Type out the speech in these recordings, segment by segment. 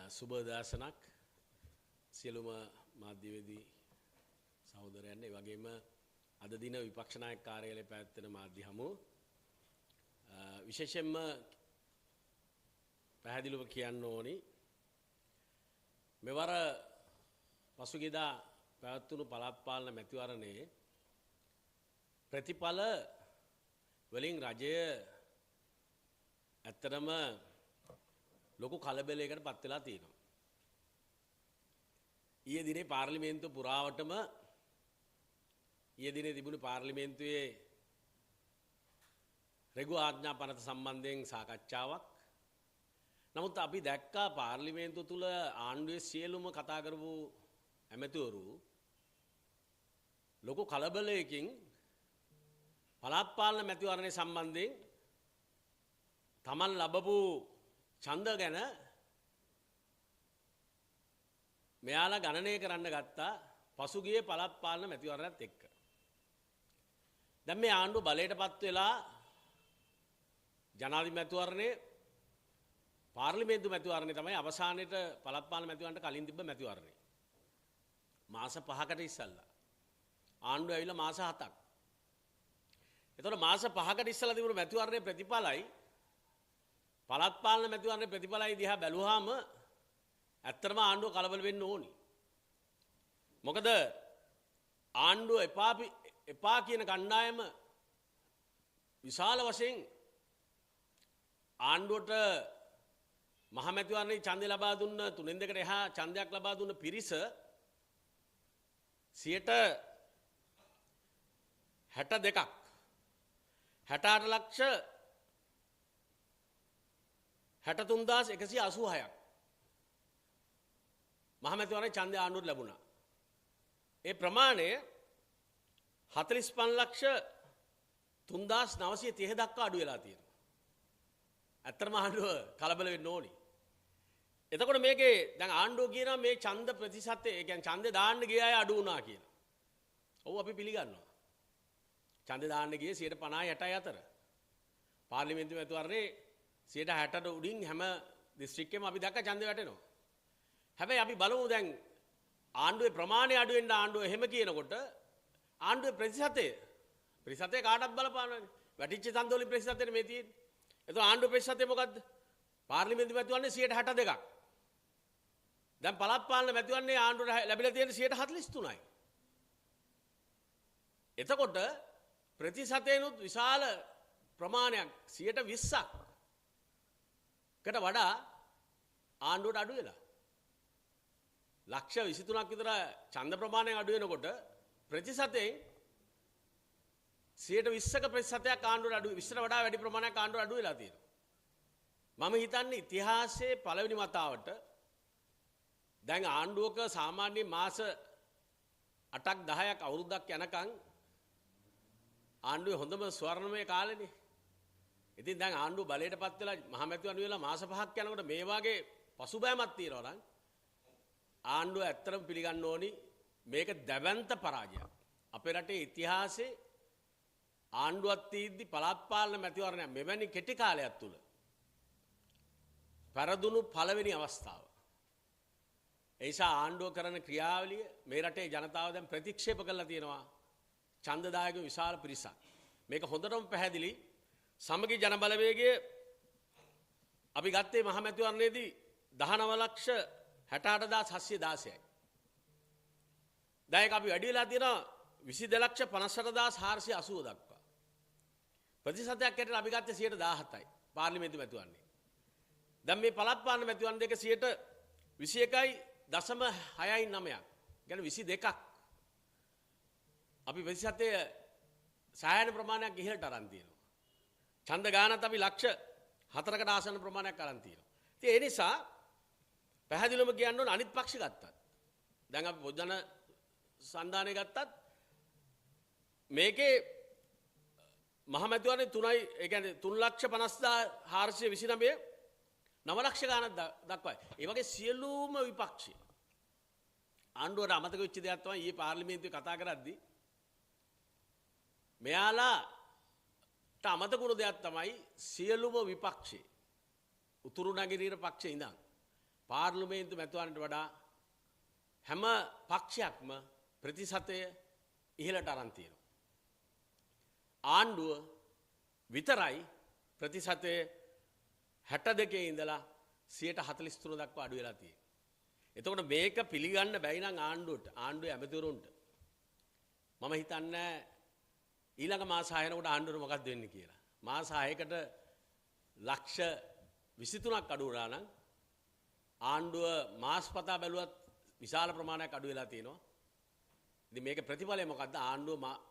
සුබ දාසනක් සියලුම මාධ්‍යවේදී සහෝදරයන් ඒ වගේම අද දින විපක්ෂ නායක කාර්යාලයේ පැවැත්වෙන මාධ්‍ය හමුව විශේෂයෙන්ම පැහැදිලිව කියන්න ඕනි මෙවර පසුගියදා පැවැත්වුණු පළාත් පාලන මැතිවරණයේ ප්‍රතිඵල වලින් රජය ඇත්තටම ලොකු කලබලයකට පත් වෙලා තියෙනවා. ඊයේ දිනේ පාර්ලිමේන්තුව පුරාවටම ඊයේ දිනේ තිබුණු පාර්ලිමේන්තුවේ රෙගු ආඥා පනත සම්බන්ධයෙන් සාකච්ඡාවක්. නමුත් අපි දැක්කා පාර්ලිමේන්තුව තුල ආණ්ඩුවේ සියලුම කතා කරපු ඇමතිවරු ලොකු කලබලයකින් පළාත් පාලන මැතිවරණය සම්බන්ධයෙන් තමන් ලැබපු ඡන්ද ගැන මෙයාලා ගණනය කරන්න ගත්තා පසුගිය පළාත් පාලන මැතිවරණයත් එක්ක. දැන් මේ ආණ්ඩුව බලයටපත් වෙලා ජනාධිපති මැතිවරණේ පාර්ලිමේන්තු මැතිවරණේ තමයි අවසානයේට පළාත් පාලන මැතිවරණයට කලින් තිබ්බ මැතිවරණේ. මාස 5කට ඉස්සෙල්ලා. ආණ්ඩුව ඇවිල්ලා මාස 7ක්. එතකොට මාස 5කට ඉස්සෙල්ලා තිබුණු මැතිවරණයේ ප්‍රතිඵලයි පළාත් පාලන මැතිවරණයේ ප්‍රතිඵලයි දිහා බැලුවාම ඇත්තටම ආණ්ඩුව කලබල වෙන්න ඕනි. මොකද ආණ්ඩුව එපා කියන කණ්ඩායම විශාල වශයෙන් ආණ්ඩුවට මහ මැතිවරණයේ ඡන්දය ලබා දුන්න 3/2කට එහා ඡන්දයක් ලබා දුන්න පිරිස 62ක් 68 ලක්ෂ 63186ක් මහමැතිවරණයේ ඡන්දය ආණ්ඩුවට ලැබුණා. ඒ ප්‍රමාණය 45 ලක්ෂ 3930 දක්වා අඩු වෙලා තියෙනවා. ඇත්තටම ආණ්ඩුව කලබල වෙන්න ඕනි. එතකොට මේකේ දැන් ආණ්ඩුව කියනවා මේ ඡන්ද ප්‍රතිශතය, ඒ කියන්නේ ඡන්දේ දාන්න ගිය අය අඩු වුණා කියලා. ඔව් අපි පිළිගන්නවා. ඡන්දේ දාන්න ගියේ 50 60 අතර. පාර්ලිමේන්තු මැතිවරණේ 60ට උඩින් හැම දිස්ත්‍රික්කෙම අපි දැක්ක ඡන්දේ වැටෙනවා. හැබැයි අපි බලමු දැන් ආණ්ඩුවේ ප්‍රමාණය අඩු වෙන්න ආණ්ඩුව එහෙම කියනකොට ආණ්ඩුවේ ප්‍රතිශතය කාටවත් බලපානවනේ. වැටිච්ච ඡන්දවලින් ප්‍රතිශතයට මේ තියෙන්නේ. එතකොට ආණ්ඩුවේ ප්‍රතිශතය මොකද්ද? පාර්ලිමේන්තු මැතිවරණේ 62ක්. දැන් පළාත් පාලන මැතිවරණේ ආණ්ඩුවට ලැබිලා තියෙන්නේ 43යි. එතකොට ප්‍රතිශතේනොත් විශාල ප්‍රමාණයක් 20%ක් කට වඩා ආණ්ඩුවට අඩු වෙලා. ලක්ෂ 23ක් විතර ඡන්ද ප්‍රමාණය අඩු වෙනකොට ප්‍රතිශතයෙන් 20%ක ප්‍රතිශතයක් ආණ්ඩුවට අඩු 20ට වඩා වැඩි ප්‍රමාණයක් ආණ්ඩුවට අඩු වෙලා තියෙනවා. මම හිතන්නේ ඉතිහාසයේ පළවෙනි වතාවට දැන් ආණ්ඩුවක සාමාන්‍ය මාස 8ක් 10ක් අවුරුද්දක් යනකම් ආණ්ඩුවේ හොඳම ස්වර්ණමය කාලෙනේ. ඉතින් දැන් ආණ්ඩුව බලයටපත් වෙලා මහමැතිවරණ වෙලා මාස 5ක් යනකොට මේ වගේ පසුබෑමක් තියෙනවා නම් ආණ්ඩුව ඇත්තටම පිළිගන්න ඕනි මේක දැවැන්ත පරාජයක්. අපේ රටේ ඉතිහාසයේ ආණ්ඩුවක් තීද්දි පළාත් පාලන මැතිවරණයක් මෙවැනි කෙටි කාලයක් තුල පෙරදුණු පළවෙනි අවස්ථාව. ඒ නිසා ආණ්ඩුව කරන ක්‍රියාවලිය මේ රටේ ජනතාව දැන් ප්‍රතික්ෂේප කරලා තියෙනවා. ඡන්දදායක විශාල පිරිසක්. මේක හොඳටම පැහැදිලි. සමගි ජන බලවේගය අපි ගත්තේ මහ මැතිවරණයේදී 19 ලක්ෂ 68716යි. දැන් ඒක අපි වැඩි වෙලා තියෙනවා 22 ලක්ෂ 58480 දක්වා. ප්‍රතිශතයක් හැටියට අපි ගත්තේ 17යි පාර්ලිමේන්තු මැතිවරණේ. දැන් මේ පළාත් පාලන මැතිවරණ දෙක 21.69ක්. يعني 22ක්. අපි ප්‍රතිශතය සායන ප්‍රමාණයක් ඉහළට අරන් තියෙනවා. ඡන්ද ගානත් අපි ලක්ෂ 4කට ආසන්න ප්‍රමාණයක් අරන් තියෙනවා. ඉතින් ඒ නිසා පැහැදිලිවම කියන්න ඕන අනිත් පක්ෂ ගත්තත්. දැන් අපි පොදු ජන සන්ධානය ගත්තත් මේකේ මහමැතිවරණේ 3යි, ඒ කියන්නේ 3,50,429 9 ලක්ෂ ගානක් දක්වයි. ඒ වගේ සියලුම විපක්ෂ ආණ්ඩුවට අමතක වෙච්ච දෙයක් තමයි ඊයේ පාර්ලිමේන්තුවේ කතා කරද්දී මෙයාලාට අමතක වුණු දෙයක් තමයි සියලුම විපක්ෂේ උතුරු නැගෙනහිර පක්ෂේ ඉඳන් පාර්ලිමේන්තු මැතිවරණයට වඩා හැම පක්ෂයක්ම ප්‍රතිශතය ඉහළට අරන් තියෙනවා. ආණ්ඩුව විතරයි ප්‍රතිශතය 62 ඉඳලා 43 දක්වා අඩු වෙලා තියෙන්නේ. එතකොට මේක පිළිගන්න බැයි නම් ආණ්ඩුවට ආණ්ඩුවේ ඇමතිවරුන්ට මම හිතන්නේ ඊළඟ මාස 6 වෙනකොට ආණ්ඩුවට මොකක්ද වෙන්නේ කියලා. මාස 6කට ලක්ෂ 23ක් අඩු වුණා නම් ආණ්ඩුව මාස්පතා බැලුවත් විශාල ප්‍රමාණයක් අඩු වෙලා තියෙනවා. ඉතින් මේක ප්‍රතිඵලය මොකද්ද?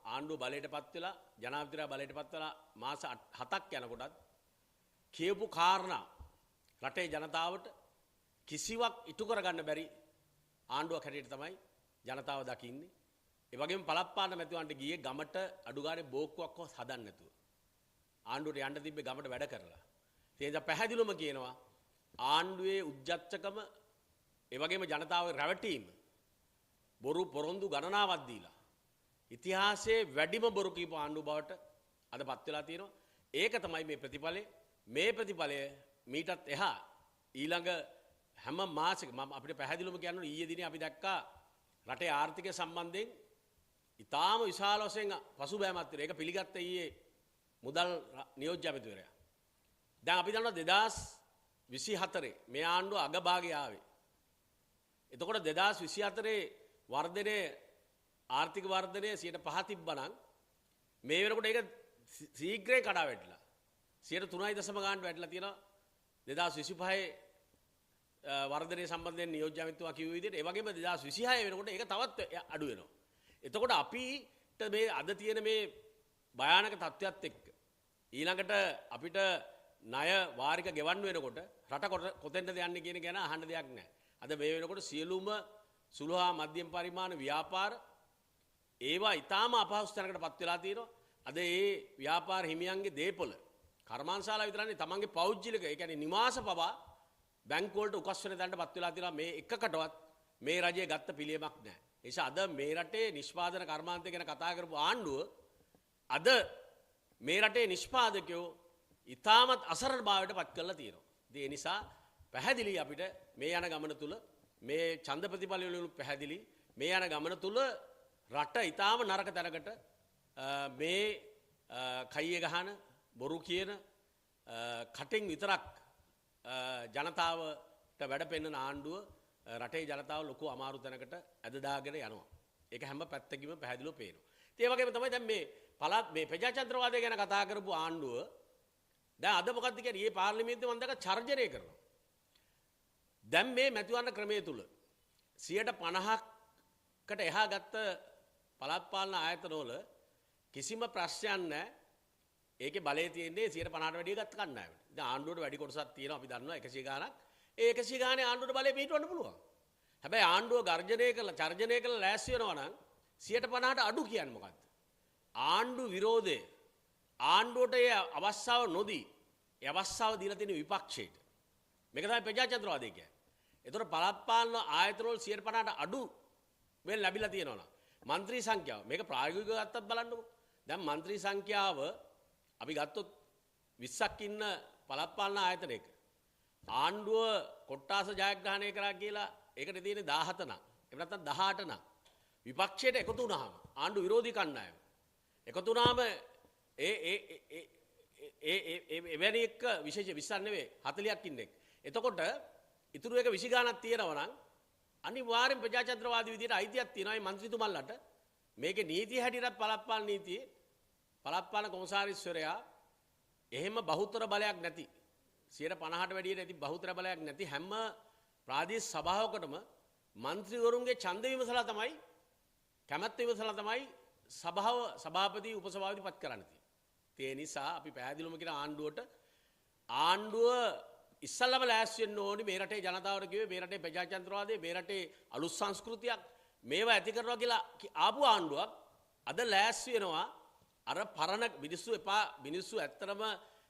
ආණ්ඩුව බලයටපත් වෙලා ජනාධිපතිතුමා බලයටපත් වෙලා මාස 7ක් යනකොටත් කියපු කාරණා රටේ ජනතාවට කිසිවක් ඉටු කරගන්න බැරි ආණ්ඩුවක් හැටියට තමයි ජනතාව දකින්නේ. ඒ වගේම පළප්පාන මැතිවරණට ගියේ ගමට අඩු ගානේ බෝක්කුවක්වත් හදන්න නැතුව. ආණ්ඩුවට යන්න තිබ්බේ ගමට වැඩ කරලා. ඒ නිසා පැහැදිලිවම කියනවා ආණ්ඩුවේ උද්ජච්චකම ඒ වගේම ජනතාවගේ රැවටීම බොරු පොරොන්දු ගණනාවක් දීලා ඉතිහාසයේ වැඩිම බොරු කීප ආණ්ඩුව බවට අදපත් වෙලා තියෙනවා. ඒක තමයි මේ ප්‍රතිඵලය. මේ ප්‍රතිඵලය මීටත් එහා ඊළඟ හැම මාසෙක මම අපිට පැහැදිලිවම කියනවා ඊයේ දිනේ අපි දැක්කා රටේ ආර්ථිකය සම්බන්ධයෙන් ඉතාම විශාල වශයෙන් පසුබෑමක් තියෙනවා. ඒක පිළිගත්ත ඊයේ මුදල් නියෝජ්‍ය ඇමතිවරයා. දැන් අපි දන්නවා 2024 මේ ආණ්ඩුව අගභාගයේ ආවේ. එතකොට 2024 වර්ධනයේ ආර්ථික වර්ධනය 5% තිබ්බනම් මේ වෙනකොට ඒක ශීඝ්‍රයෙන් කඩා වැටිලා 3.0 ගානට වැටිලා තියෙනවා 2025 වර්ධනය සම්බන්ධයෙන් නියෝජ්‍ය ඇමතිතුමා කිව්ව විදිහට. ඒ වගේම 2026 වෙනකොට ඒක තවත් අඩු වෙනවා. එතකොට අපිට මේ අද තියෙන මේ භයානක තත්ත්වයක් එක්ක ඊළඟට අපිට ණය වාරික ගෙවන්න වෙනකොට රට කොතෙන්ද යන්නේ කියන ගැන අහන්න දෙයක් නැහැ. අද මේ වෙනකොට සියලුම සුළු හා මධ්‍යම පරිමාණ ව්‍යාපාර ඒවා ඊටාම අපහසු තැනකටපත් වෙලා තියෙනවා. අද ඒ ව්‍යාපාර හිමියන්ගේ දේපොළ කර්මාන්තශාලා විතරනේ තමන්ගේ පෞද්ගලික ඒ කියන්නේ නිවාස පවා බැංකු වලට උකස් වෙන තැනටපත් වෙලා තියෙනවා. මේ එකකටවත් මේ රජය ගත්ත පිළියමක් නැහැ. ඒ නිසා අද මේ රටේ නිෂ්පාදන කර්මාන්තය ගැන කතා කරපු ආණ්ඩුව අද මේ රටේ නිෂ්පාදකයෝ ඊටමත් අසරණභාවයට පත් කරලා තියෙනවා. ඒ නිසා පැහැදිලි අපිට මේ යන ගමන තුල මේ ඡන්ද ප්‍රතිඵල වලින් පැහැදිලි මේ යන ගමන තුල රට ඊටාම නරක තැනකට මේ කයිය ගහන බොරු කියන කටින් විතරක් ජනතාවට වැඩ පෙන්වන ආණ්ඩුව රටේ ජනතාව ලොකු අමාරු තැනකට ඇද දාගෙන යනවා. ඒක හැම පැත්තකින්ම පැහැදිලිව පේනවා. ඒ වගේම තමයි දැන් මේ පළාත් මේ ප්‍රජාතන්ත්‍රවාදය ගැන කතා කරපු ආණ්ඩුව දැන් අද මොකද්ද කියන්නේ? මේ පාර්ලිමේන්තුවේ මම දැක්ක චර්ජනය කරනවා. දැන් මේ මැතිවරණ ක්‍රමයේ තුල 50%කට එහා ගත්ත පළාත් පාලන ආයතනවල කිසිම ප්‍රශ්නයක් නැහැ. ඒකේ බලය තියෙන්නේ 50%ට වැඩිය ගත්ත කණ්ඩායමට. දැන් ආණ්ඩුවට වැඩි කොටසක් තියෙනවා අපි දන්නවා 100 ගාණක්. ඒ 100 ගාණේ ආණ්ඩුවට බලය පිටවන්න පුළුවන්. හැබැයි ආණ්ඩුව චර්ජනය කළා ලෑස්ති වෙනවා නම් 50%ට අඩු කියන්නේ මොකද්ද? ආණ්ඩු විරෝධය ආණ්ඩුවට ඒ අවස්ථාව නොදී ඒ අවස්ථාව දීලා තියෙන විපක්ෂයට. මේක තමයි ප්‍රජාතන්ත්‍රවාදය කියන්නේ. ඒතර පළාත් පාලන ආයතනවල 50%ට අඩු වෙන ලැබිලා තියෙනවා නම් മന്ത്രി සංඛ්‍යාව මේක ප්‍රායෝගිකව ගත්තත් බලන්නකො. දැන් മന്ത്രി සංඛ්‍යාව අපි ගත්තොත් 20ක් ඉන්න පළාත් පාලන ආයතනයක ආණ්ඩුව කොට්ටාස ජයග්‍රහණය කරා කියලා ඒකට තියෙන්නේ 17 නම් එහෙම නැත්නම් 18 නම් විපක්ෂයට එකතු වුණාම ආණ්ඩු විරෝධී කණ්ඩායම එකතු වුණාම එවැනි එක විශේෂ 20ක් නෙවෙයි 40ක් ඉන්නේ. එතකොට ඉතුරු එක 20 ගාණක් තියෙනවා නම් අනිවාර්යෙන් ප්‍රජාතන්ත්‍රවාදී විදියට අයිතියක් තියෙනවා මේ മന്ത്രിතුමන්ලට. මේකේ නීතිය හැටියටත් පළාත් පාලන නීතියේ පළාත් පාලන කොමසාරිස්වරයා එහෙම බහුතර බලයක් නැති 50%ට වැඩිය නැති බහුතර බලයක් නැති හැම ප්‍රාදේශීය සභාවකටම മന്ത്രിවරුන්ගේ ඡන්ද විමසලා තමයි කැමැත්ත විමසලා තමයි සභාපති උපසභාපති පත් කරන්න තියෙන්නේ. ඒ නිසා අපි පැහැදිලිවම කියන ආණ්ඩුව ඉස්සල්ලාම ලෑස්ති වෙන්න ඕනි මේ රටේ ජනතාවට කිව්වේ මේ රටේ ප්‍රජාතන්ත්‍රවාදය මේ රටේ අලුත් සංස්කෘතියක් මේවා ඇති කරනවා කියලා ආපු ආණ්ඩුවක් අද ලෑස්ති වෙනවා අර පරණ මිනිස්සු ඇත්තටම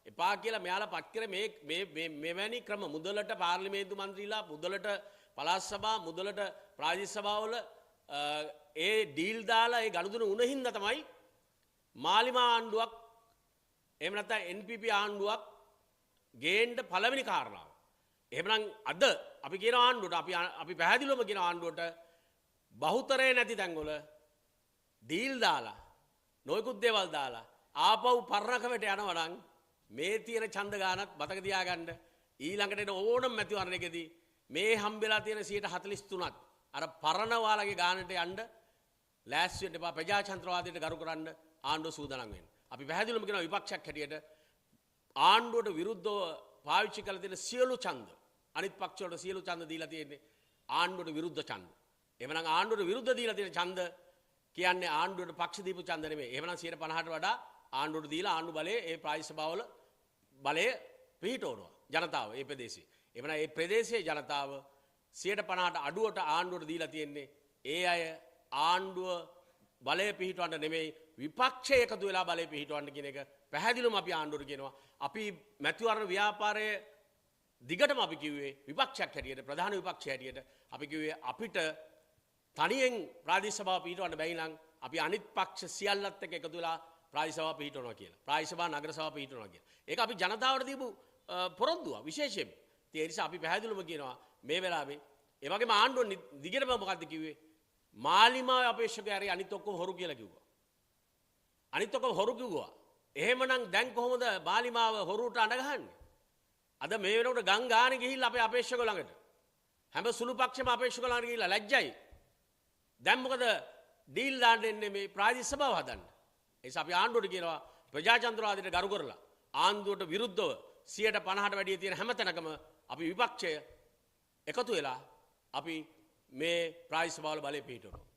එපා කියලා මෙයාලා පත් කර මේ මෙවැනි ක්‍රම මුදලට පාර්ලිමේන්තු මන්ත්‍රීලා මුදලට පළාත් සභා මුදලට ප්‍රාදේශීය සභාවල ඒ ඩීල් දාලා ඒ ගනුදෙනු උන හින්දා තමයි මාලිමා ආණ්ඩුවක් එහෙම නැත්නම් NPP ආණ්ඩුවක් ගේන්න පළවෙනි කාරණාව. එහෙමනම් අද අපි කියන ආණ්ඩුවට අපි පැහැදිලිවම කියන ආණ්ඩුවට බහුතරය නැති තැන්වල ඩීල් දාලා නොයෙකුත් දේවල් දාලා ආපහු පරණකමට යනවා නම් මේ තියෙන ඡන්ද ගානත් මතක තියාගන්න ඊළඟට එන ඕනම මැතිවරණයකදී මේ හම්බෙලා තියෙන 43ත් අර පරණ වාලගේ ගානට යන්න ලෑස්ති වෙන්න එපා. ප්‍රජාතන්ත්‍රවාදයට ගරු කරන්න ආණ්ඩුව සූදානම් වෙන්න. අපි පැහැදිලිවම කියනවා විපක්ෂයක් හැටියට ආණ්ඩුවට විරුද්ධව පාවිච්චි කරලා තියෙන සියලු ඡන්ද අනිත් පක්ෂ වලට සියලු ඡන්ද දීලා තියෙන්නේ ආණ්ඩුවට විරුද්ධ ඡන්ද. එහෙමනම් ආණ්ඩුවට විරුද්ධ දීලා තියෙන ඡන්ද කියන්නේ ආණ්ඩුවට පක්ෂ දීපු ඡන්ද නෙමෙයි. එහෙමනම් 50%ට වඩා ආණ්ඩුවට දීලා ආණ්ඩු බලයේ ඒ ප්‍රාදේශ සභාවල බලය පිහිටවනවා ජනතාව ඒ ප්‍රදේශයේ. එහෙමනම් ඒ ප්‍රදේශයේ ජනතාව 50%ට අඩුවට ආණ්ඩුවට දීලා තියෙන්නේ ඒ අය ආණ්ඩුව බලය පිහිටවන්න නෙමෙයි විපක්ෂය එකතු වෙලා බලය පිහිටවන්න කියන එක පැහැදිලිවම අපි ආණ්ඩුවට කියනවා. අපි මැතිවරණ ව්‍යාපාරයේ දිගටම අපි කිව්වේ විපක්ෂයක් හැටියට ප්‍රධාන විපක්ෂය හැටියට අපි කිව්වේ අපිට තනියෙන් ප්‍රාදේශ සභාව පිහිටවන්න බැයි නම් අපි අනිත් පක්ෂ සියල්ලත් එක්ක එකතු වෙලා ප්‍රාදේශ සභාව පිහිටවනවා කියලා. ප්‍රාදේශ සභාව නගර සභාව පිහිටවනවා කියලා. ඒක අපි ජනතාවට දීපු පොරොන්දුව විශේෂයෙන්. ඒ නිසා අපි පැහැදිලිවම කියනවා මේ වෙලාවේ ඒ වගේම ආණ්ඩුව දිගටම මොකද්ද කිව්වේ? මාලිමාවේ අපේක්ෂකයා හරි අනිත් ඔක්කොම හොරු කියලා කිව්වා. අනිත් ඔක්කොම හොරු කිව්වා. එහෙමනම් දැන් කොහොමද මාලිමාව හොරුට අඬ ගහන්නේ? අද මේ වෙනකොට ගංගානේ ගිහිල්ලා අපේ අපේක්ෂක ළඟට හැම සුළු පක්ෂෙම අපේක්ෂක ළඟට ගිහිල්ලා ලැජ්ජයි. දැන් මොකද ඩීල් දාන්න එන්නේ මේ ප්‍රාදේශ සභාව හදන්න. ඒ නිසා අපි ආණ්ඩුවට කියනවා ප්‍රජාතන්ත්‍රවාදයට ගරු කරලා ආණ්ඩුවට විරුද්ධව 50%ට වැඩිය තියෙන හැම තැනකම අපි විපක්ෂය එකතු වෙලා අපි මේ ප්‍රාදේශ සභාවල බලය පිහිටවනවා.